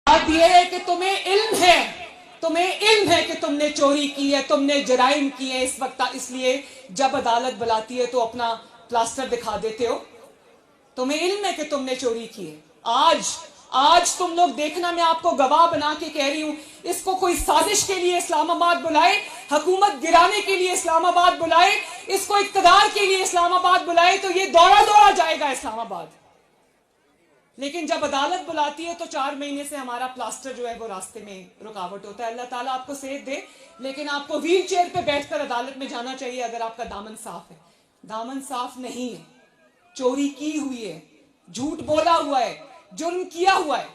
بات یہ ہے کہ تمہیں علم ہے کہ تم نے چوری کی ہے، تم نے جرائم کی ہے اس وقت، اس لیے جب عدالت بلاتی ہے تو اپنا پلاسٹر دکھا دیتے ہو۔ تمہیں علم ہے کہ تم نے چوری کی ہے۔ آج تم لوگ دیکھنا، میں آپ کو گواہ بنا کے کہہ رہی ہوں، اس کو کوئی سازش کے لیے اسلام آباد بلائے، حکومت گرانے کے لیے اسلام آباد بلائے، اس کو اقتدار کے لیے اسلام آباد بلائے تو یہ دوڑا جائے گا اسلام آباد۔ لیکن جب عدالت بلاتی ہے تو 4 مہینے سے ہمارا پلاسٹر جو ہے وہ راستے میں رکاوٹ ہوتا ہے۔ اللہ تعالیٰ آپ کو صحت دے، لیکن آپ کو ویل چیئر پہ بیٹھ کر عدالت میں جانا چاہیے اگر آپ کا دامن صاف ہے۔ دامن صاف نہیں ہے، چوری کی ہوئی ہے، جھوٹ بولا ہوا ہے، جرم کیا ہوا ہے،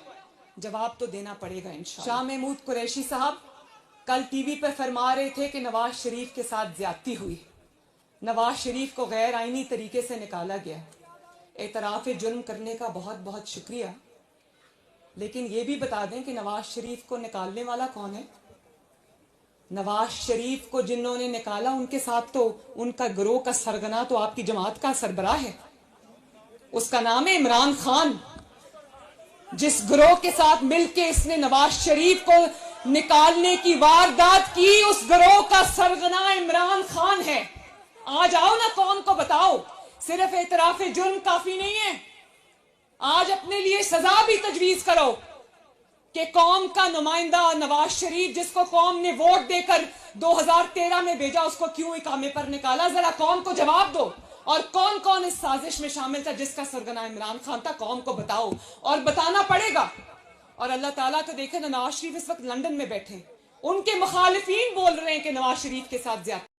جواب تو دینا پڑے گا انشاءاللہ۔ شاہ محمود قریشی صاحب کل ٹی وی پہ فرما رہے تھے کہ نواز شریف کے ساتھ زیادتی ہوئی، نواز شریف کو غیر آئینی طریقے سے نکالا گیا۔ اعتراف جرم کرنے کا بہت بہت شکریہ، لیکن یہ بھی بتا دیں کہ نواز شریف کو نکالنے والا کون ہے؟ نواز شریف کو جنہوں نے نکالا ان کے ساتھ تو ان کا گروہ کا سرگنا تو آپ کی جماعت کا سربراہ ہے، اس کا نام ہے عمران خان۔ جس گروہ کے ساتھ مل کے اس نے نواز شریف کو نکالنے کی واردات کی، اس گروہ کا سرگنا عمران خان ہے۔ آج آؤ نا، قوم کو بتاؤ، صرف اعتراف جرم کافی نہیں ہے، آج اپنے لیے سزا بھی تجویز کرو کہ قوم کا نمائندہ نواز شریف، جس کو قوم نے ووٹ دے کر 2013 میں بھیجا، اس کو کیوں اقامے پر نکالا؟ ذرا قوم کو جواب دو۔ اور کون کون اس سازش میں شامل تھا جس کا سرگنا عمران خان تھا؟ قوم کو بتاؤ، اور بتانا پڑے گا۔ اور اللہ تعالیٰ تو دیکھیں نا، نواز شریف اس وقت لندن میں بیٹھے، ان کے مخالفین بول رہے ہیں کہ نواز شریف کے ساتھ زیادہ